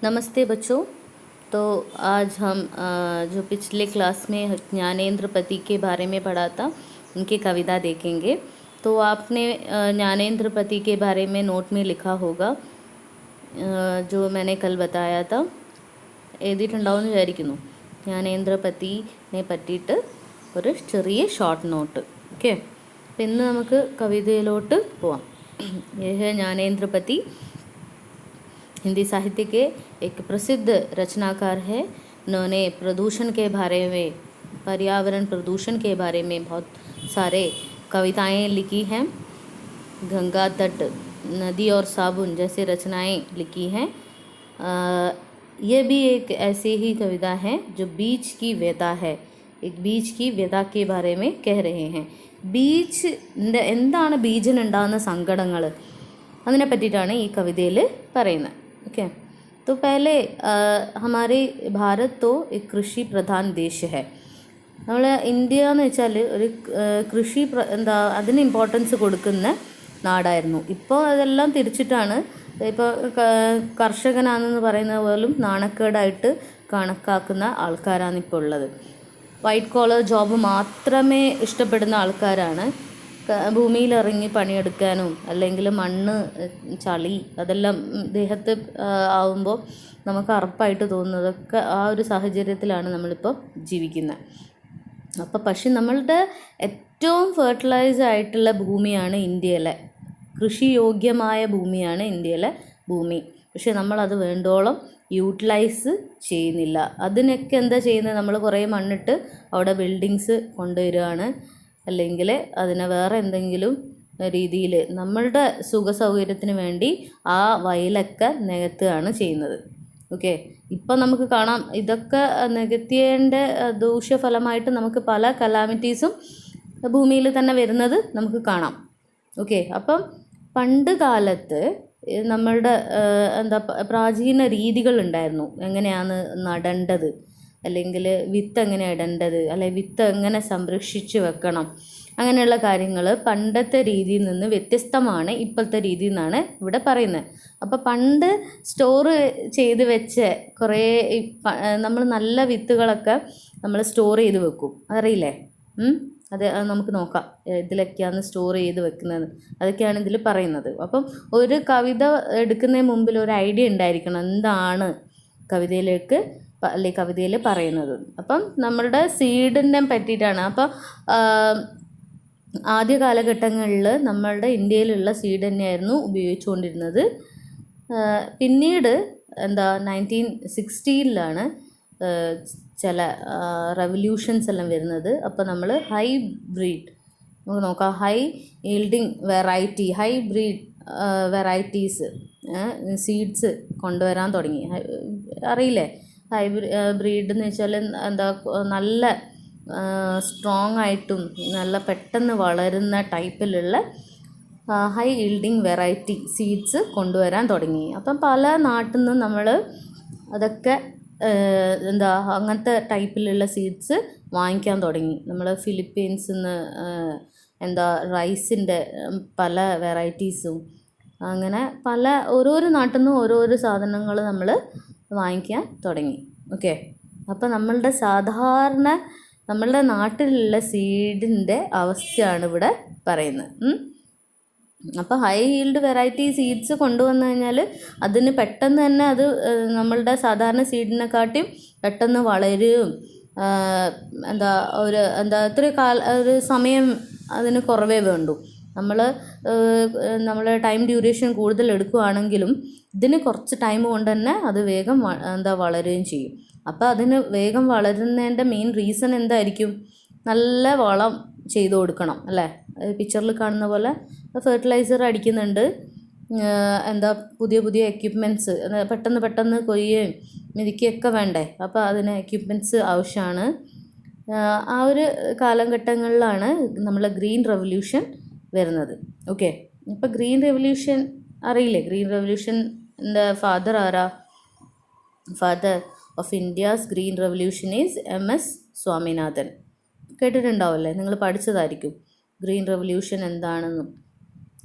नमस्ते बच्चों। तो आज हम जो पिछले क्लास में ज्ञानेंद्र पति के बारे में पढ़ा था उनकी कविता देखेंगे। तो आपने ज्ञानेंद्र पति के बारे में नोट में लिखा होगा जो मैंने कल बताया था, എഴുതിയിട്ടുണ്ടാവുമെന്ന് വിചാരിക്കുന്നു. ജ്ഞാനേന്ദ്രപതിനെ പറ്റിയിട്ട് ഒരു ചെറിയ ഷോർട്ട് നോട്ട്. ഓക്കെ, അപ്പം ഇന്ന് നമുക്ക് കവിതയിലോട്ട് പോവാം. യഹ ज्ञानेंद्र पति हिंदी साहित्य के एक प्रसिद्ध रचनाकार है. उन्होंने प्रदूषण के बारे में, पर्यावरण प्रदूषण के बारे में बहुत सारे कविताएं लिखी हैं. गंगा तट, नदी और साबुन जैसे रचनाएं लिखी हैं. ये भी एक ऐसी ही कविता है जो बीज की व्यथा है. एक बीज की व्यथा के बारे में कह रहे हैं. എന്താണ് ബീജിനുണ്ടാകുന്ന സങ്കടങ്ങൾ, അതിനെ പറ്റിയിട്ടാണ് ഈ കവിതയിൽ പറയുന്നത്. ओके, तो पहले हमारे भारत तो एक कृषि प्रधान देश है. നമ്മൾ ഇന്ത്യ എന്ന് വെച്ചാൽ ഒരു കൃഷി അതിന് ഇമ്പോർട്ടൻസ് കൊടുക്കുന്ന നാടായിരുന്നു. ഇപ്പോൾ അതെല്ലാം തിരിച്ചിട്ടാണ്. ഇപ്പോൾ കർഷകനാണെന്ന് പറയുന്ന പോലും നാണക്കേടായിട്ട് കണക്കാക്കുന്ന ആൾക്കാരാണ് ഇപ്പോൾ ഉള്ളത്. വൈറ്റ് കോളർ ജോബ് മാത്രമേ ഇഷ്ടപ്പെടുന്ന ആൾക്കാരാണ്. ഭൂമിയിലിറങ്ങി പണിയെടുക്കാനും അല്ലെങ്കിൽ മണ്ണ്, ചളി അതെല്ലാം ദേഹത്ത് ആവുമ്പോൾ നമുക്ക് അറപ്പായിട്ട് തോന്നുന്നതൊക്കെ ആ ഒരു സാഹചര്യത്തിലാണ് നമ്മളിപ്പോൾ ജീവിക്കുന്നത്. പക്ഷെ നമ്മളുടെ ഏറ്റവും ഫെർട്ടിലൈസ് ആയിട്ടുള്ള ഭൂമിയാണ് ഇന്ത്യയിലെ, കൃഷിയോഗ്യമായ ഭൂമിയാണ് ഇന്ത്യയിലെ ഭൂമി. പക്ഷെ നമ്മളത് വേണ്ടോളം യൂട്ടിലൈസ് ചെയ്യുന്നില്ല. അതിനൊക്കെ എന്താ ചെയ്യുന്നത്, നമ്മൾ കുറേ മണ്ണിട്ട് അവിടെ ബിൽഡിങ്സ് കൊണ്ടുവരികയാണ്, അല്ലെങ്കിൽ അതിനെ വേറെ എന്തെങ്കിലും രീതിയിൽ നമ്മളുടെ സുഖ സൗകര്യത്തിന് വേണ്ടി ആ വയലൊക്കെ നികത്തുകയാണ് ചെയ്യുന്നത്. ഓക്കെ, ഇപ്പം നമുക്ക് കാണാം ഇതൊക്കെ നികത്തിയതിൻ്റെ ദൂഷ്യഫലമായിട്ട് നമുക്ക് പല കലാമിറ്റീസും ഭൂമിയിൽ തന്നെ വരുന്നത് നമുക്ക് കാണാം. ഓക്കെ, അപ്പം പണ്ട് കാലത്ത് നമ്മളുടെ പ്രാചീന രീതികളുണ്ടായിരുന്നു. എങ്ങനെയാണ് നടേണ്ടത്, അല്ലെങ്കിൽ വിത്ത് എങ്ങനെ ഇടേണ്ടത്, അല്ലെങ്കിൽ വിത്ത് എങ്ങനെ സംരക്ഷിച്ച് വെക്കണം, അങ്ങനെയുള്ള കാര്യങ്ങൾ പണ്ടത്തെ രീതിയിൽ നിന്ന് വ്യത്യസ്തമാണ് ഇപ്പോഴത്തെ രീതി എന്നാണ് ഇവിടെ പറയുന്നത്. അപ്പോൾ പണ്ട് സ്റ്റോർ ചെയ്ത് വെച്ച കുറേ നമ്മൾ നല്ല വിത്തുകളൊക്കെ നമ്മൾ സ്റ്റോർ ചെയ്ത് വെക്കും, അറിയില്ലേ? അത് നമുക്ക് നോക്കാം ഇതിലൊക്കെയാണ് സ്റ്റോർ ചെയ്ത് വെക്കുന്നത്, അതൊക്കെയാണ് ഇതിൽ പറയുന്നത്. അപ്പം ഒരു കവിത എടുക്കുന്നതിന് മുമ്പിൽ ഒരു ഐഡിയ ഉണ്ടായിരിക്കണം എന്താണ് കവിതയിൽ പറയുന്നത്. അപ്പം നമ്മളുടെ സീഡിനെ പറ്റിയിട്ടാണ്. അപ്പോൾ ആദ്യ കാലഘട്ടങ്ങളിൽ നമ്മളുടെ ഇന്ത്യയിലുള്ള സീഡ് തന്നെയായിരുന്നു ഉപയോഗിച്ചുകൊണ്ടിരുന്നത്. പിന്നീട് 1960-ലാണ് ചില റെവല്യൂഷൻസ് എല്ലാം വരുന്നത്. അപ്പോൾ നമ്മൾ ഹൈബ്രിഡ് നമുക്ക് നോക്കാം, high yielding variety, hybrid varieties seeds കൊണ്ടുവരാൻ തുടങ്ങി. അറിയില്ലേ ബ്രീഡ് എന്ന് വെച്ചാൽ നല്ല സ്ട്രോങ് ആയിട്ടും നല്ല പെട്ടെന്ന് വളരുന്ന ടൈപ്പിലുള്ള ഹൈ ഈൽഡിങ് വെറൈറ്റി സീഡ്സ് കൊണ്ടുവരാൻ തുടങ്ങി. അപ്പം പല നാട്ടിൽ നിന്നും നമ്മൾ അതൊക്കെ അങ്ങനത്തെ ടൈപ്പിലുള്ള സീഡ്സ് വാങ്ങിക്കാൻ തുടങ്ങി. നമ്മൾ ഫിലിപ്പീൻസിൽ നിന്ന് റൈസിൻ്റെ പല വെറൈറ്റീസും, അങ്ങനെ പല ഓരോരോ നാട്ടിൽ നിന്നും ഓരോരോ സാധനങ്ങൾ നമ്മൾ വാങ്ങിക്കാൻ തുടങ്ങി. ഓക്കെ, അപ്പോൾ നമ്മളുടെ നാട്ടിലുള്ള സീഡിൻ്റെ അവസ്ഥയാണ് ഇവിടെ പറയുന്നത്. അപ്പോൾ ഹൈ ഈൽഡ് വെറൈറ്റി സീഡ്സ് കൊണ്ടുവന്നു കഴിഞ്ഞാൽ അതിന് പെട്ടെന്ന് തന്നെ അത് നമ്മളുടെ സാധാരണ സീഡിനെക്കാട്ടിയും പെട്ടെന്ന് വളരുകയും ഒരു സമയം അതിന് കുറവേ വേണ്ടൂ. നമ്മൾ ടൈം ഡ്യൂറേഷൻ കൂടുതൽ എടുക്കുകയാണെങ്കിലും ഇതിന് കുറച്ച് ടൈം കൊണ്ട് തന്നെ അത് വേഗം വളരുകയും ചെയ്യും. അപ്പോൾ അതിന് വേഗം വളരുന്നതിൻ്റെ മെയിൻ റീസൺ എന്തായിരിക്കും? നല്ല വളം ചെയ്ത് കൊടുക്കണം, അല്ലേ? പിക്ചറിൽ കാണുന്ന പോലെ ഫെർട്ടിലൈസർ അടിക്കുന്നുണ്ട്, പുതിയ പുതിയ എക്യുപ്മെൻറ്റ്സ് പെട്ടെന്ന് കൊയ്യുകയും മെതിക്കുകയൊക്കെ വേണ്ടേ? അപ്പോൾ അതിന് എക്യുപ്മെൻറ്റ്സ് ആവശ്യമാണ്. ആ ഒരു കാലഘട്ടങ്ങളിലാണ് നമ്മളെ ഗ്രീൻ റെവല്യൂഷൻ വരുന്നത്. ഓക്കെ, ഇപ്പോൾ ഗ്രീൻ റെവല്യൂഷൻ അറിയില്ലേ? ഗ്രീൻ റെവല്യൂഷൻ്റെ ഫാദർ ആരാ? Father of India's green revolution is MS Swaminathan. കേട്ടിട്ടുണ്ടാവില്ലേ? നിങ്ങൾ പഠിച്ചതായിരിക്കും ഗ്രീൻ റെവല്യൂഷൻ എന്താണെന്നും.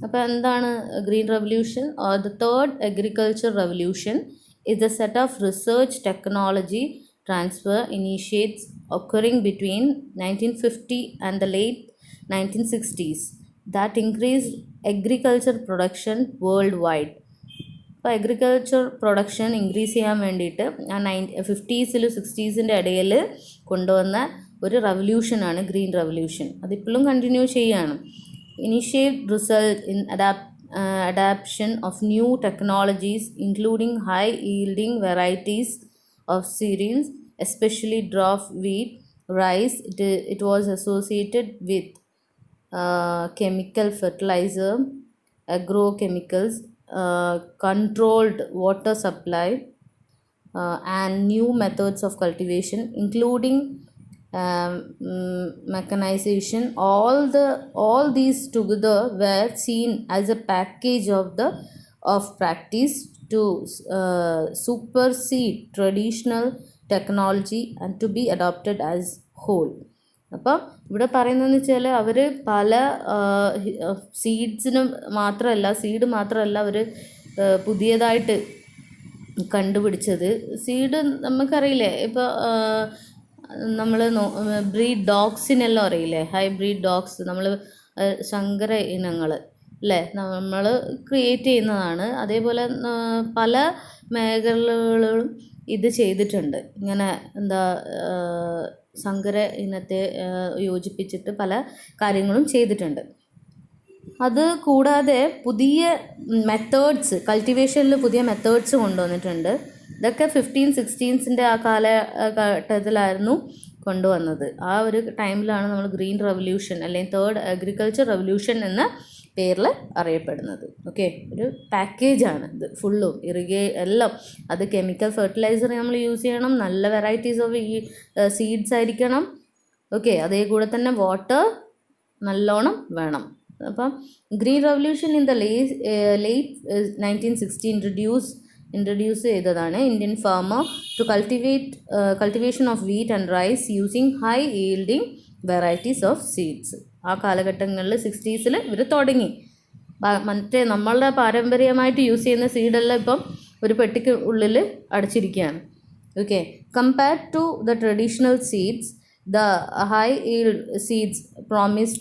അപ്പോൾ എന്താണ് green revolution? Or the third agriculture revolution is a set of research technology transfer initiates occurring between 1950 and the late 1960s that increased agriculture production worldwide. അപ്പോൾ agriculture production increase ചെയ്യാൻ വേണ്ടിയിട്ട് ആ 50s 60s ഇടയിൽ കൊണ്ടുവന്ന ഒരു റവല്യൂഷനാണ് green revolution. അതിപ്പോഴും continue ചെയ്യുകയാണ്. Initiate result in adaptation of new technologies including high yielding varieties of cereals, especially dwarf wheat, rice. It was associated with chemical fertilizer, agrochemicals, controlled water supply, and new methods of cultivation including mechanization. All these together were seen as a package of practice to supersede traditional technology and to be adopted as whole. അപ്പം ഇവിടെ പറയുന്നതെന്ന് വെച്ചാൽ അവർ പല seed മാത്രമല്ല അവർ പുതിയതായിട്ട് കണ്ടുപിടിച്ചത്. Seed നമുക്കറിയില്ലേ, ഇപ്പോൾ നമ്മൾ ബ്രീഡ് ഡോഗ്സിനെല്ലാം അറിയില്ലേ, ഹൈബ്രീഡ് ഡോഗ്സ്, നമ്മൾ സങ്കര ഇനങ്ങൾ അല്ലേ നമ്മൾ ക്രിയേറ്റ് ചെയ്യുന്നതാണ്. അതേപോലെ പല മേഖലകളും ഇത് ചെയ്തിട്ടുണ്ട്. ഇങ്ങനെ സങ്കര ഇനത്തെ യോജിപ്പിച്ചിട്ട് പല കാര്യങ്ങളും ചെയ്തിട്ടുണ്ട്. അത് കൂടാതെ പുതിയ മെത്തേഡ്സ്, കൾട്ടിവേഷനിൽ പുതിയ മെത്തേഡ്സ് കൊണ്ടുവന്നിട്ടുണ്ട്. ഇതൊക്കെ 1560s ആ കാലഘട്ടത്തിലായിരുന്നു കൊണ്ടുവന്നത്. ആ ഒരു ടൈമിലാണ് നമ്മൾ ഗ്രീൻ റവല്യൂഷൻ അല്ലെങ്കിൽ തേർഡ് അഗ്രികൾച്ചർ റവല്യൂഷൻ എന്ന പേരിൽ അറിയപ്പെടുന്നത്. ഓക്കെ, ഒരു പാക്കേജാണ് ഇത് ഫുള്ളും. എല്ലാം അത് കെമിക്കൽ ഫെർട്ടിലൈസർ നമ്മൾ യൂസ് ചെയ്യണം, നല്ല വെറൈറ്റീസ് ഓഫ് ഈ സീഡ്സ് ആയിരിക്കണം. ഓക്കെ, അതേ കൂടെ തന്നെ വാട്ടർ നല്ലോണം വേണം. അപ്പം green revolution in the late 1960 introduce ചെയ്തതാണ് Indian farmer to cultivation of wheat and rice using high yielding varieties of seeds. ആ കാലഘട്ടങ്ങളിൽ 60s ഇവർ തുടങ്ങി. മറ്റേ നമ്മളുടെ പാരമ്പര്യമായിട്ട് യൂസ് ചെയ്യുന്ന സീഡെല്ലാം ഇപ്പം ഒരു പെട്ടിക്ക് ഉള്ളിൽ അടച്ചിരിക്കുകയാണ്. Okay, compared to the traditional seeds, the high yield seeds promised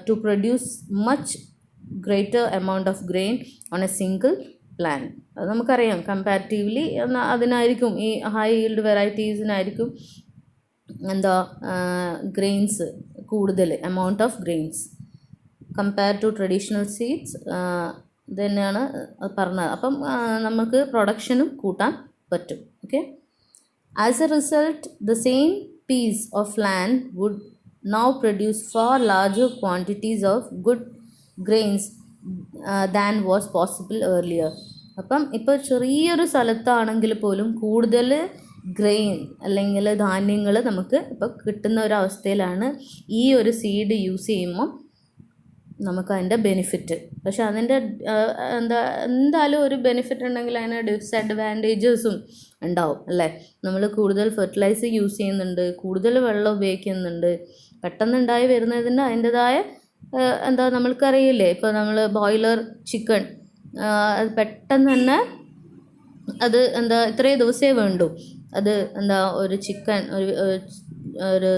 to produce much greater amount of grain on a single plant. അത് നമുക്കറിയാം. കമ്പാരിറ്റീവ്ലി അതിനായിരിക്കും, ഈ ഹൈ ഈൽഡ് വെറൈറ്റീസിനായിരിക്കും ഗ്രെയിൻസ് കൂടുതൽ, amount of grains compare to traditional seeds തന്നെയാണ് പറഞ്ഞത്. അപ്പം നമുക്ക് പ്രൊഡക്ഷനും കൂട്ടാൻ പറ്റും. Okay, as a result the same piece of land would now produce far larger quantities of good grains than was possible earlier. അപ്പം ഇപ്പോൾ ചെറിയൊരു സ്ഥലത്താണെങ്കിൽ പോലും കൂടുതൽ ഗ്രെയിൻ അല്ലെങ്കിൽ ധാന്യങ്ങൾ നമുക്ക് ഇപ്പോൾ കിട്ടുന്ന ഒരവസ്ഥയിലാണ് ഈ ഒരു സീഡ് യൂസ് ചെയ്യുമ്പം നമുക്ക് അതിൻ്റെ ബെനിഫിറ്റ്. പക്ഷെ അതിൻ്റെ എന്തായാലും ഒരു ബെനിഫിറ്റ് ഉണ്ടെങ്കിൽ അതിന് ഡിസഡ്വാൻറ്റേജസും ഉണ്ടാവും അല്ലേ. നമ്മൾ കൂടുതൽ ഫെർട്ടിലൈസർ യൂസ് ചെയ്യുന്നുണ്ട്, കൂടുതൽ വെള്ളം ഉപയോഗിക്കുന്നുണ്ട്. പെട്ടെന്നുണ്ടായി വരുന്നതിന് അതിൻ്റെതായ നമ്മൾക്കറിയില്ലേ, ഇപ്പോൾ നമ്മൾ ബോയിലർ ചിക്കൻ അത് പെട്ടെന്ന് തന്നെ അത് ഇത്രയും ദിവസമേ വേണ്ടൂ അത് ഒരു ചിക്കൻ ഒരു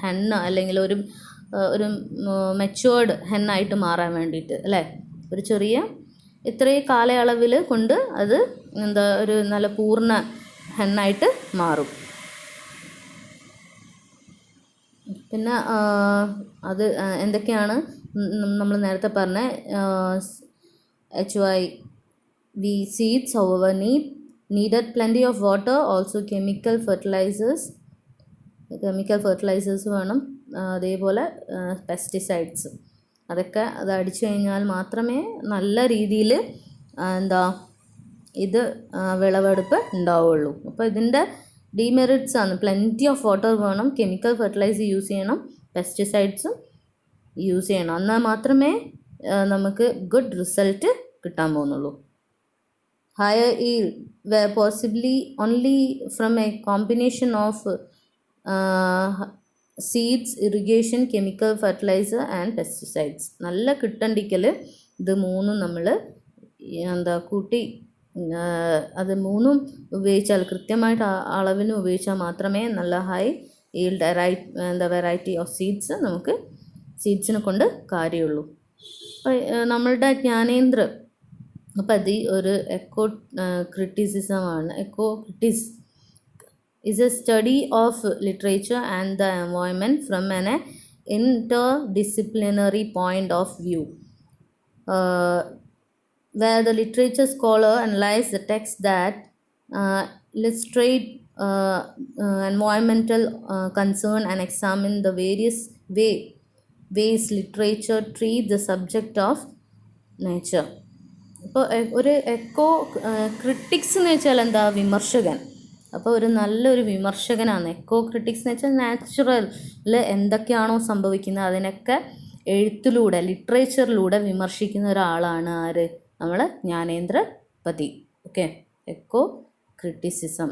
ഹെന്ന അല്ലെങ്കിൽ ഒരു മെച്ചുവേർഡ് ഹെന്നായിട്ട് മാറാൻ വേണ്ടിയിട്ട് അല്ലേ. ഒരു ചെറിയ ഇത്രയും കാലയളവിൽ കൊണ്ട് അത് ഒരു നല്ല പൂർണ്ണ ഹെന്നായിട്ട് മാറും. പിന്നെ അത് എന്തൊക്കെയാണ് നമ്മൾ നേരത്തെ പറഞ്ഞ HIV seeds however needed plenty of water, also chemical fertilizers വേണം. അതേപോലെ പെസ്റ്റിസൈഡ്സ് അതൊക്കെ അത് അടിച്ചു കഴിഞ്ഞാൽ മാത്രമേ നല്ല രീതിയിൽ ഇത് വിളവെടുപ്പ് ഉണ്ടാവുള്ളൂ. അപ്പോൾ ഇതിൻ്റെ ഡീമെറിറ്റ്സ് ആണ്. പ്ലെൻറ്റി ഓഫ് വാട്ടർ വേണം, കെമിക്കൽ ഫെർട്ടിലൈസർ യൂസ് ചെയ്യണം, പെസ്റ്റിസൈഡ്സും യൂസ് ചെയ്യണം. എന്നാൽ മാത്രമേ നമുക്ക് ഗുഡ് റിസൾട്ട് കിട്ടാൻ പോകുന്നുള്ളൂ. Higher yield possibly only from A combination of seeds, irrigation, chemical fertiliser and pesticides. നല്ല കിട്ടണ്ടിക്കൽ ഇത് മൂന്നും നമ്മൾ കൂട്ടി അത് മൂന്നും ഉപയോഗിച്ചാൽ കൃത്യമായിട്ട് അളവിന് ഉപയോഗിച്ചാൽ മാത്രമേ നല്ല high yield variety of seeds നമുക്ക് സീഡ്സിനെ കൊണ്ട് കാര്യമുള്ളൂ. അപ്പോൾ നമ്മളുടെ ജ്ഞാനേന്ദ്ര പതി ഒരു എക്കോ ക്രിറ്റിസിസമാണ്. Eco criticism is a study of literature and the environment from an interdisciplinary point of view, where the literature scholar analyze the text that illustrate environmental concern and examine the various ways literature treat the subject of nature. ഇപ്പോൾ ഒരു echo critics എന്ന് വെച്ചാൽ എന്താ, വിമർശകൻ. അപ്പോൾ ഒരു നല്ലൊരു വിമർശകനാണ് echo critics എന്ന് വെച്ചാൽ. നാച്ചുറലിൽ എന്തൊക്കെയാണോ സംഭവിക്കുന്നത് അതിനൊക്കെ എഴുത്തിലൂടെ ലിറ്ററേച്ചറിലൂടെ വിമർശിക്കുന്ന ഒരാളാണ് ആര്, നമ്മൾ Gyanendra Pati. Okay, eco criticism.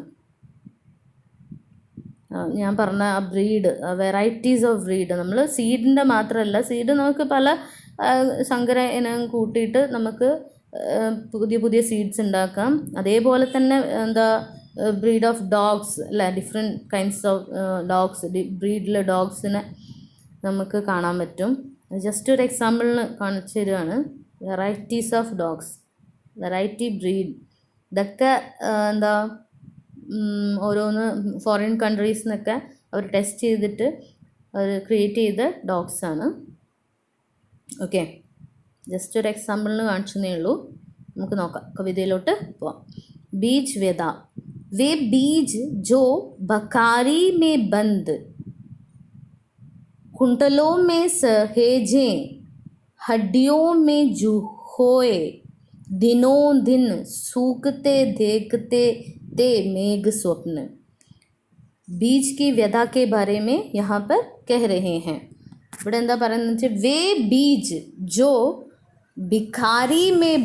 ഞാൻ പറഞ്ഞ ആ ബ്രീഡ്, വെറൈറ്റീസ് ഓഫ് ബ്രീഡ്, നമ്മൾ സീഡിൻ്റെ മാത്രമല്ല, സീഡ് നമുക്ക് പല സങ്കര ഇനം കൂട്ടിയിട്ട് നമുക്ക് പുതിയ പുതിയ സീഡ്സ് ഉണ്ടാക്കാം. അതേപോലെ തന്നെ എന്താ ബ്രീഡ് ഓഫ് ഡോഗ്സ് അല്ല, ഡിഫറെൻറ്റ് കൈൻഡ്സ് ഓഫ് ഡോഗ്സ്, ബ്രീഡിലെ ഡോഗ്സിനെ നമുക്ക് കാണാൻ പറ്റും. ജസ്റ്റ് ഒരു എക്സാമ്പിളിന് കാണിച്ചു തരികയാണ്. Varieties of dogs, variety breed, ഇതൊക്കെ എന്താ ഓരോന്ന് ഫോറിൻ കൺട്രീസിൽ നിന്നൊക്കെ അവർ ടെസ്റ്റ് ചെയ്തിട്ട് അവർ ക്രിയേറ്റ് ചെയ്ത ഡോഗ്സാണ്. ഓക്കെ, ജസ്റ്റ് ഒരു എക്സാമ്പിളിന് കാണിച്ചതേ ഉള്ളൂ. നമുക്ക് നോക്കാം, കവിതയിലോട്ട് പോവാം. बीज वेदा, वे बीज जो बकारी में बंद कुंटलों में सहेजे, हड्डियों में जूहोए, दिनों दिन सूखते देखते ते मेघ स्वप्न. बीज की व्यथा के बारे में यहाँ पर कह रहे हैं. ഇവിടെ എന്താ പറയുന്നത് വെച്ചാൽ വേ ബീജ് ജോ भिखारी में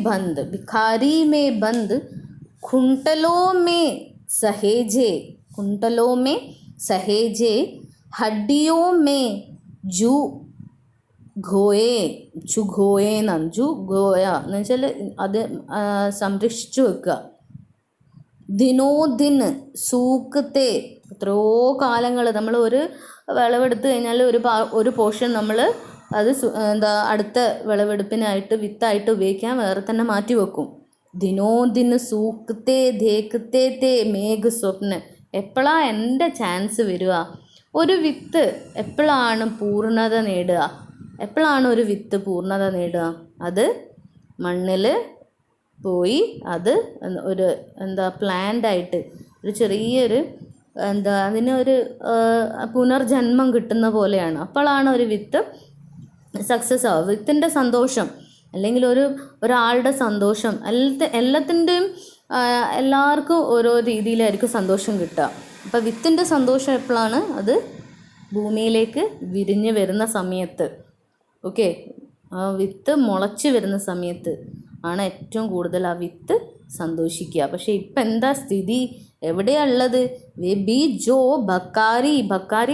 बंद कुंटलों में सहेजे, हड्डियों में ചുഘോയ എന്ന് വെച്ചാൽ അത് സംരക്ഷിച്ചു വെക്കുക. ദിനോദിൻ സൂക്കത്തെ, എത്രയോ കാലങ്ങൾ നമ്മൾ ഒരു വിളവെടുത്ത് കഴിഞ്ഞാൽ ഒരു പോർഷൻ നമ്മൾ അത് എന്താ അടുത്ത വിളവെടുപ്പിനായിട്ട് വിത്തായിട്ട് ഉപയോഗിക്കാൻ വേറെ തന്നെ മാറ്റി വെക്കും. ദിനോദിന് സൂക്കത്തെ ദേക്കത്തെ തേ മേഘ സ്വപ്ന. എപ്പോഴാണ് എൻ്റെ ചാൻസ് വരിക? ഒരു വിത്ത് എപ്പോഴാണ് പൂർണ്ണത നേടുക? എപ്പോഴാണ് ഒരു വിത്ത് പൂർണ്ണത നേടുക? അത് മണ്ണിൽ പോയി അത് ഒരു എന്താ പ്ലാന്റായിട്ട് ഒരു ചെറിയൊരു എന്താ അതിനൊരു പുനർജന്മം കിട്ടുന്ന പോലെയാണ്. അപ്പോഴാണ് ഒരു വിത്ത് സക്സസ് ആവുക. വിത്തിൻ്റെ സന്തോഷം അല്ലെങ്കിൽ ഒരാളുടെ സന്തോഷം എല്ലാത്തിൻ്റെയും എല്ലാവർക്കും ഓരോ രീതിയിലായിരിക്കും സന്തോഷം കിട്ടുക. അപ്പോൾ വിത്തിൻ്റെ സന്തോഷം എപ്പോഴാണ്? അത് ഭൂമിയിലേക്ക് വിരിഞ്ഞ് വരുന്ന സമയത്ത്. ഓക്കെ, ആ വിത്ത് മുളച്ച് വരുന്ന സമയത്ത് ആണ് ഏറ്റവും കൂടുതൽ ആ വിത്ത് സന്തോഷിക്കുക. പക്ഷേ ഇപ്പം എന്താ സ്ഥിതി? എവിടെയുള്ളത്? ബി ജോ ബക്കാരി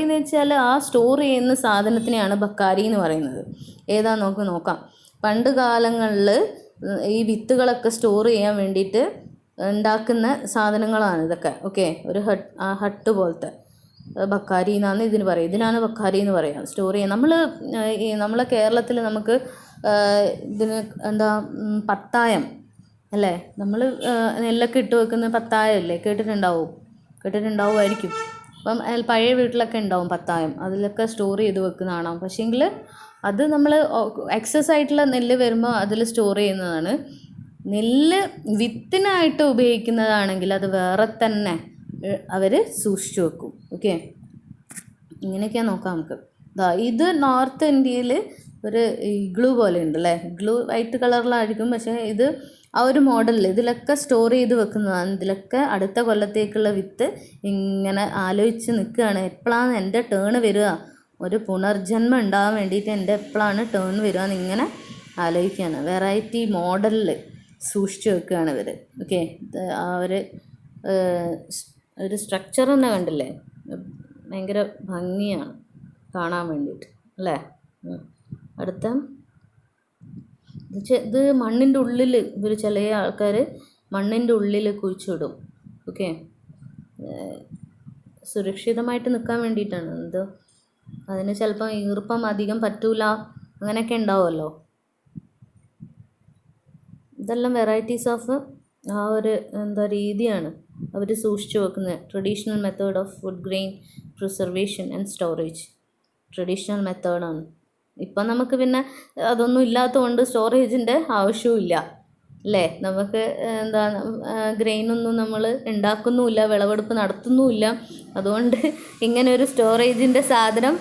എന്ന് വെച്ചാൽ ആ സ്റ്റോർ ചെയ്യുന്ന സാധനത്തിനെയാണ് ബക്കാരി എന്ന് പറയുന്നത്. ഏതാ നോക്കാം. പണ്ട് കാലങ്ങളിൽ ഈ വിത്തുകളൊക്കെ സ്റ്റോർ ചെയ്യാൻ വേണ്ടിയിട്ട് ഉണ്ടാക്കുന്ന സാധനങ്ങളാണ് ഇതൊക്കെ. ഓക്കെ, ഒരു ഹട്ട് പോലത്തെ ബക്കാരി എന്നാണ് ഇതിന് പറയുക. ഇതിനാണ് ബക്കാരി എന്ന് പറയുക. സ്റ്റോർ ചെയ്യാൻ നമ്മളെ കേരളത്തിൽ നമുക്ക് ഇതിന് എന്താ പത്തായം അല്ലേ, നമ്മൾ നെല്ലൊക്കെ ഇട്ട് വെക്കുന്ന പത്തായം അല്ലേ, കേട്ടിട്ടുണ്ടാവുമായിരിക്കും. അപ്പം പഴയ വീട്ടിലൊക്കെ ഉണ്ടാവും പത്തായം, അതിലൊക്കെ സ്റ്റോർ ചെയ്ത് വെക്കുന്നതാണ്. പക്ഷേങ്കിൽ അത് നമ്മൾ എക്സസ് ആയിട്ടുള്ള നെല്ല് വരുമ്പോൾ അതിൽ സ്റ്റോർ ചെയ്യുന്നതാണ്. നെല്ല് വിത്തിനായിട്ട് ഉപയോഗിക്കുന്നതാണെങ്കിൽ അത് വേറെ തന്നെ അവർ സൂക്ഷിച്ചു വെക്കും. ഓക്കെ, ഇങ്ങനെയൊക്കെയാണ് നോക്കാം നമുക്ക്. ഇത് നോർത്ത് ഇന്ത്യയിൽ ഒരു ഇഗ്ലൂ പോലെ ഉണ്ടല്ലേ, ഇഗ്ലൂ വൈറ്റ് കളറിലായിരിക്കും. പക്ഷേ ഇത് ആ ഒരു മോഡലിൽ ഇതിലൊക്കെ സ്റ്റോർ ചെയ്ത് വെക്കുന്നതാണ്. ഇതിലൊക്കെ അടുത്ത കൊല്ലത്തേക്കുള്ള വിത്ത് ഇങ്ങനെ ആലോചിച്ച് നിൽക്കുകയാണ്. എപ്പോഴാണ് എൻ്റെ ടേൺ വരിക? ഒരു പുനർജന്മം ഉണ്ടാകാൻ വേണ്ടിയിട്ട് എൻ്റെ എപ്പോഴാണ് ടേൺ വരിക എന്നിങ്ങനെ ആലോചിക്കുകയാണ്. വെറൈറ്റി മോഡലിൽ സൂക്ഷിച്ച് വെക്കുകയാണ് ഇവർ. ഓക്കെ, ഒരു സ്ട്രക്ചർ തന്നെ കണ്ടില്ലേ, ഭയങ്കര ഭംഗിയാണ് കാണാൻ വേണ്ടിയിട്ട് അല്ലേ. അടുത്ത ഇത് മണ്ണിൻ്റെ ഉള്ളിൽ ഇവർ ചില ആൾക്കാർ മണ്ണിൻ്റെ ഉള്ളിൽ കുഴിച്ചിടും. ഓക്കെ, സുരക്ഷിതമായിട്ട് നിൽക്കാൻ വേണ്ടിയിട്ടാണ്. അതിന് ചിലപ്പോൾ ഈർപ്പം അധികം പറ്റൂല, അങ്ങനെയൊക്കെ ഉണ്ടാവുമല്ലോ. ഇതെല്ലാം വെറൈറ്റീസ് ഓഫ് ആ ഒരു രീതിയാണ് അവർ സൂക്ഷിച്ചു വെക്കുന്നത്. Traditional method of food grain preservation and storage. Traditional മെത്തേഡാണ്. ഇപ്പം നമുക്ക് പിന്നെ അതൊന്നും ഇല്ലാത്തതുകൊണ്ട് സ്റ്റോറേജിൻ്റെ ആവശ്യവും ഇല്ല അല്ലേ. നമുക്ക് ഗ്രെയിനൊന്നും നമ്മൾ ഉണ്ടാക്കുന്നുമില്ല, വിളവെടുപ്പ് നടത്തുന്നുമില്ല. അതുകൊണ്ട് ഇങ്ങനെ ഒരു സ്റ്റോറേജിൻ്റെ സാധനം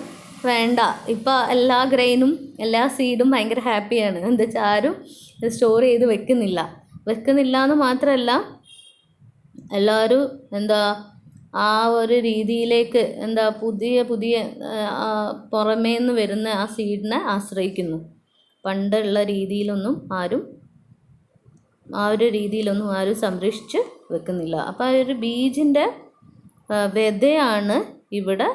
വേണ്ട. ഇപ്പോൾ എല്ലാ ഗ്രെയിനും എല്ലാ സീഡും ഭയങ്കര ഹാപ്പിയാണ്. എന്താ വെച്ചാൽ ആരും സ്റ്റോർ ചെയ്ത് വെക്കുന്നില്ല എന്ന് മാത്രമല്ല, എല്ലാവരും ആ ഒരു രീതിയിലേക്ക് പുതിയ പുറമേ നിന്ന് വരുന്ന ആ സീഡിനെ ആശ്രയിക്കുന്നു. പണ്ടുള്ള രീതിയിലൊന്നും ആരും സംരക്ഷിച്ച് വെക്കുന്നില്ല. അപ്പോൾ ആ ഒരു ബീജിൻ്റെ വിതയാണ് ഇവിടെ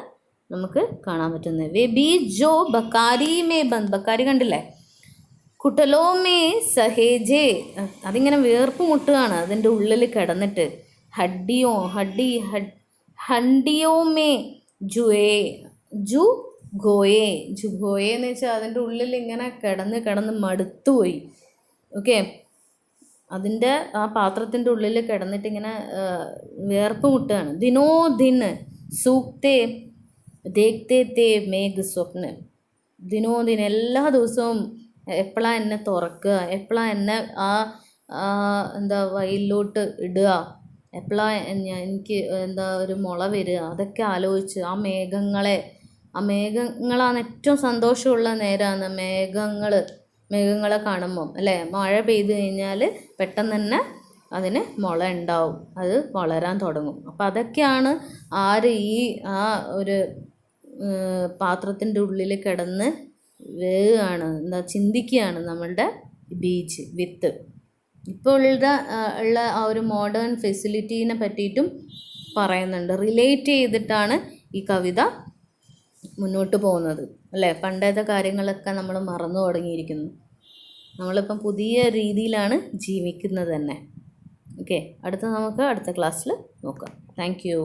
നമുക്ക് കാണാൻ പറ്റുന്നത്. വേ ബീജ് ജോ ബക്കാരി മേ ബന്ദ്, ബക്കാരി കണ്ടില്ലേ, കുട്ടലോ മേ സഹേജേ, അതിങ്ങനെ വീർപ്പ് മുട്ടുകയാണ് അതിൻ്റെ ഉള്ളിൽ കിടന്നിട്ട്. ഹണ്ടിയോ മേ ജുഗോയെ എന്ന് വെച്ചാൽ അതിൻ്റെ ഉള്ളിൽ ഇങ്ങനെ കിടന്ന് മടുത്തുപോയി. ഓക്കെ, അതിൻ്റെ ആ പാത്രത്തിൻ്റെ ഉള്ളിൽ കിടന്നിട്ട് ഇങ്ങനെ വേർപ്പ് മുട്ടുകയാണ്. ദിനോ ദിൻ സൂക്തേ ദേഖ്തേ തേ മേഘ് സ്വപ്ന. ദിനോ ദിൻ, എല്ലാ ദിവസവും എപ്പോഴാണ് എന്നെ തുറക്കുക, എപ്പോഴാണ് എന്നെ വയലിലോട്ട് ഇടുക, എപ്പോഴാണ് എനിക്ക് ഒരു മുള വരിക, അതൊക്കെ ആലോചിച്ച് ആ മേഘങ്ങളാണ് ഏറ്റവും സന്തോഷമുള്ള നേരമാണ്. മേഘങ്ങളെ കാണുമ്പം അല്ലേ, മഴ പെയ്തു കഴിഞ്ഞാൽ പെട്ടെന്ന് തന്നെ അതിന് മുള ഉണ്ടാവും, അത് വളരാൻ തുടങ്ങും. അപ്പം അതൊക്കെയാണ് ആ ഒരു പാത്രത്തിൻ്റെ ഉള്ളിൽ കിടന്ന് വേഗമാണ് ചിന്തിക്കുകയാണ് നമ്മളുടെ ബീജ്, വിത്ത്. ഇപ്പോൾ ഉള്ള ആ ഒരു മോഡേൺ ഫെസിലിറ്റീനെ പറ്റിയിട്ടും പറയുന്നുണ്ട്. റിലേറ്റ് ചെയ്തിട്ടാണ് ഈ കവിത മുന്നോട്ട് പോകുന്നത് അല്ലേ. പണ്ടത്തെ കാര്യങ്ങളൊക്കെ നമ്മൾ മറന്നു തുടങ്ങിയിരിക്കുന്നു. നമ്മളിപ്പം പുതിയ രീതിയിലാണ് ജീവിക്കുന്നത് തന്നെ. ഓക്കെ, നമുക്ക് അടുത്ത ക്ലാസ്സിൽ നോക്കാം. Thank you.